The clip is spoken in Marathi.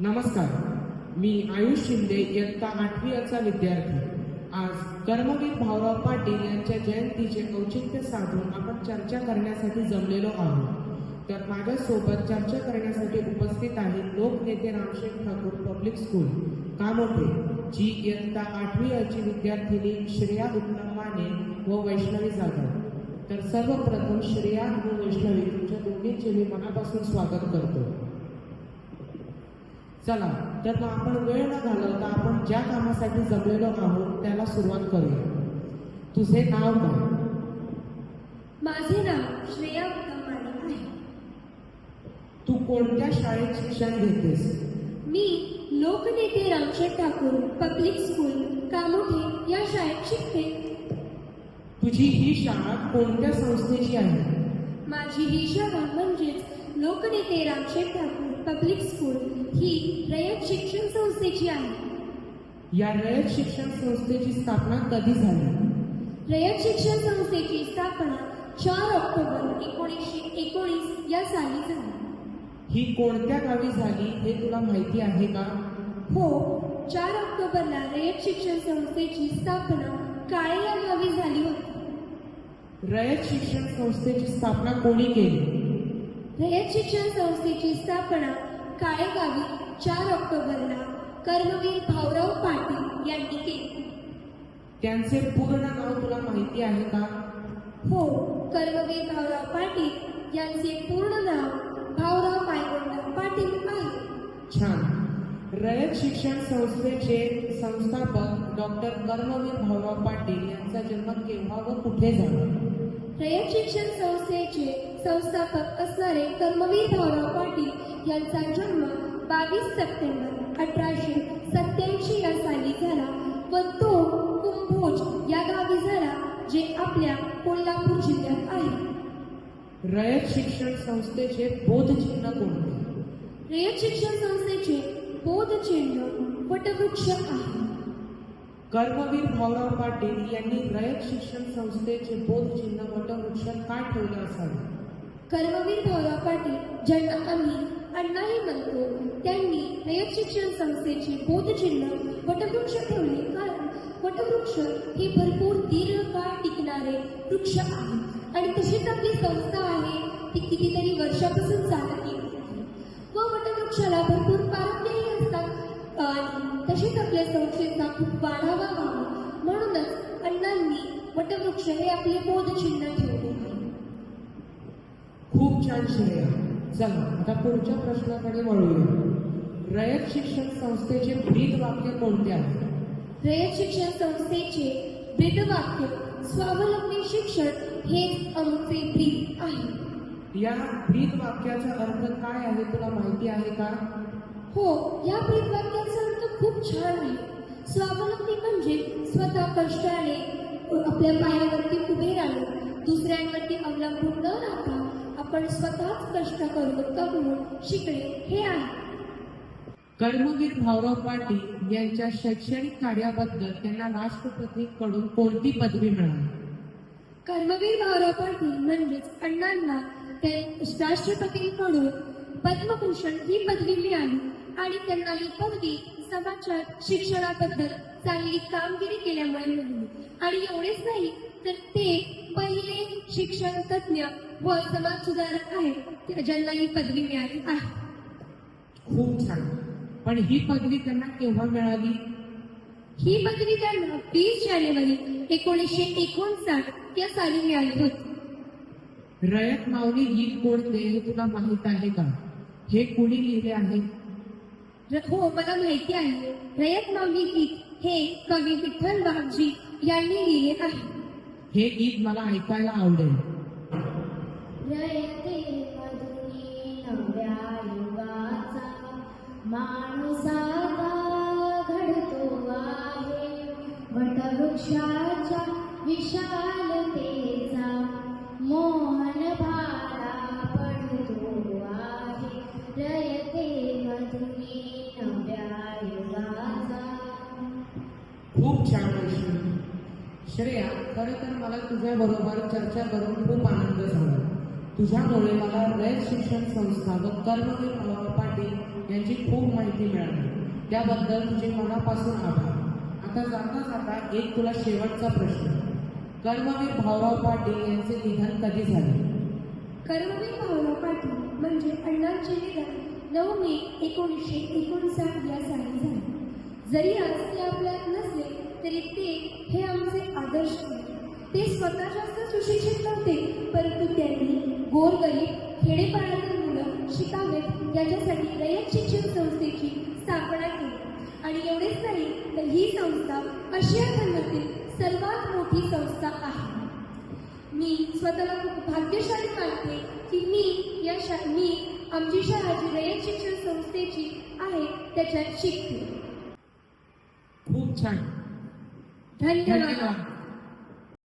नमस्कार, मी आयुष शिंदे, इयत्ता 8वीचा विद्यार्थी. आज कर्मवीर भाऊराव पाटील यांच्या जयंतीचे औचित्य साधून आपण चर्चा करण्यासाठी जमलेलो आहोत. तर माझ्यासोबत चर्चा करण्यासाठी उपस्थित आहेत लोकनेते रामशेठ ठाकूर पब्लिक स्कूल कामोठे, जी इयत्ता 8वीची विद्यार्थिनी श्रेया उत्तम माने व वैष्णवी जाधव. तर सर्वप्रथम श्रेया व वैष्णवी तुमच्या दोघींचे मी मनापासून स्वागत करतो. चला तर मग आपण वेळ न घालवता आपण ज्या कामासाठी जमलेलो आहोत त्याला सुरुवात करूया. तुझे नाव काय? माझे नाव श्रेया उत्तम माने आहे. तू कोणत्या शाळेत शिक्षण घेतेस? मी लोकनेते रामशेठ ठाकूर पब्लिक स्कूल कामोठे या शाळेत शिकते. तुझी ही शाळा कोणत्या संस्थेची आहे? माझी ही शाळा म्हणजेच लोकनेते रामशेठ ठाकूर पब्लिक स्कूल ही रयत शिक्षण संस्थेची आहे. या रयत शिक्षण संस्थेची स्थापना कधी झाली? रयत शिक्षण संस्थेची स्थापना 4 ऑक्टोबर 1919 या साली झाली. ही कोणत्या गावी झाली हे तुला माहिती आहे का? हो, 4 ऑक्टोबरला रयत शिक्षण संस्थेची स्थापना काळे या गावी झाली होती. रयत शिक्षण संस्थेची स्थापना कोणी केली? रयत शिक्षण संस्थेची स्थापना काळे गावी 4 ऑक्टोबरला कर्मवीर भाऊराव पाटील यांनी केली. त्यांचे पूर्ण नाव तुला माहिती आहे का? हो, कर्मवीर भाऊराव पाटील यांचे पूर्ण नाव भाऊराव मायगोंडा पाटील आहे. छान. रयत शिक्षण संस्थेचे संस्थापक डॉक्टर कर्मवीर भाऊराव पाटील यांचा जन्म केव्हा व कुठे झाला? रयत शिक्षण संस्थेचे संस्थापक असणारे कर्मवीर भाऊराव पाटील यांचा जन्म 22 सप्टेंबर 1887 या साली झाला व तो कुंभोज या गावी झाला, जे आपल्या कोल्हापूर जिल्ह्यात आहे. रयत शिक्षण संस्थेचे बोधचिन्ह कोणते? रयत शिक्षण संस्थेचे बोधचिन्ह वटवृक्ष आहे. कर्मवीर भाऊराव पाटील यांनी रयत शिक्षण संस्थेचे बोधचिन्ह वटवृक्ष का ठेवले असावे? कर्मवीर भाऊराव पाटील ज्यांना आम्ही अण्णाही म्हणतो, त्यांनी रयत शिक्षण संस्थेचे बोधचिन्ह वटवृक्ष ठेवले, कारण वटवृक्ष हे भरपूर दीर्घकाळ टिकणारे वृक्ष आहे आणि तशीच आपली संस्था आहे ती कितीतरी वर्षापासून चालत येते व वटवृक्षाला भरपूर पारंब्यही असतात आणि तशीच आपल्या संस्थेचा खूप वाढावा व्हावा म्हणूनच अण्णांनी वटवृक्ष हे आपले बोधचिन्ह ठेवले आहे. खूप छान श्रेया. चला आता पुढच्या प्रश्नाकडे वळूया. रयत शिक्षण संस्थेचे ब्रीदवाक्य कोणते आहे? रयत शिक्षण संस्थेचे ब्रीदवाक्य स्वावलंबी शिक्षण हेच आमचे ब्रीद आहे. या ब्रीदवाक्याचा अर्थ काय आहे तुला माहिती आहे का? हो, या ब्रीदवाक्याचा अर्थ खूप छान आहे. स्वावलंबी म्हणजे स्वतः कष्टाने आपल्या पायावरती उभे राहणे, दुसऱ्यांवरती अवलंबून न राहता आपण स्वतःच कष्ट करून शिकणे हे आहे. कर्मवीर भाऊराव पाटील यांच्या शैक्षणिक कार्याबद्दल त्यांना राष्ट्रपतीकडून कोणती पदवी मिळाली? कर्मवीर भाऊराव पाटील म्हणजेच अण्णांना राष्ट्रपतींकडून पद्मभूषण ही पदवी मिळाली आणि त्यांना ही पदवी समाजात शिक्षणाबद्दल चांगली कामगिरी केल्यामुळे मिळाली. आणि एवढेच नाही तर ते पहिले शिक्षण तज्ञ व समाज सुधारक आहेत ज्यांना ही पदवी मिळाली आहे. खूप छान. पण ही पदवी त्यांना केव्हा मिळाली? ही पदवी त्यांना 20 जानेवारी 1959 या साली मिळाली होती. रयत माऊली गीत कोणते हे तुला माहित आहे का? हे कुणी लिहिले आहे? हो, मला माहिती आहे. रयत माऊली गीत हे कवी विठ्ठल वाघजी यांनी लिहिले आहे. हे गीत मला ऐकायला आवडेल. रयते मधुनी नव्या युगाचा माणसाचा घडतो आहे, वटवृक्षाच्या विशालतेचा मोहन भाळा पडतो आहे. रयते मधुनी नव्या युगाचा. खूप छान वैष्णवी. श्रेया, खरं तर मला तुझ्या बरोबर चर्चा करून खूप आनंद झाला. तुझ्यामुळे मला रयत शिक्षण संस्था व कर्मवीर भाऊराव पाटील यांची खूप माहिती संधी मिळाली त्याबद्दल तुझे मनापासून आभार. आता जाता जाता एक तुला शेवटचा प्रश्न. कर्मवीर भाऊराव पाटील यांचे निधन कधी झाले? कर्मवीर भाऊराव पाटील म्हणजे अण्णांचे निधन 9 मे 1959 या साली झाले. जरी आज ते आपल्यात नसले तरी ते हे आमचे आदर्श होते. ते स्वतः जास्त सुशिक्षित नव्हते, परंतु त्यांनी गोरगरीब खेडेपाड्यातील मुलं शिकावेत याच्यासाठी रयत शिक्षण संस्थेची स्थापना केली. आणि एवढेच नाही तर ही संस्था आशिया खंडातील सर्वात मोठी संस्था आहे. मी स्वतःला खूप भाग्यशाली मानते की मी आमची शाळा जी रयत शिक्षण संस्थेची आहे त्याच्यात शिकते. खूप छान. धन्यवाद. धन्यवाद.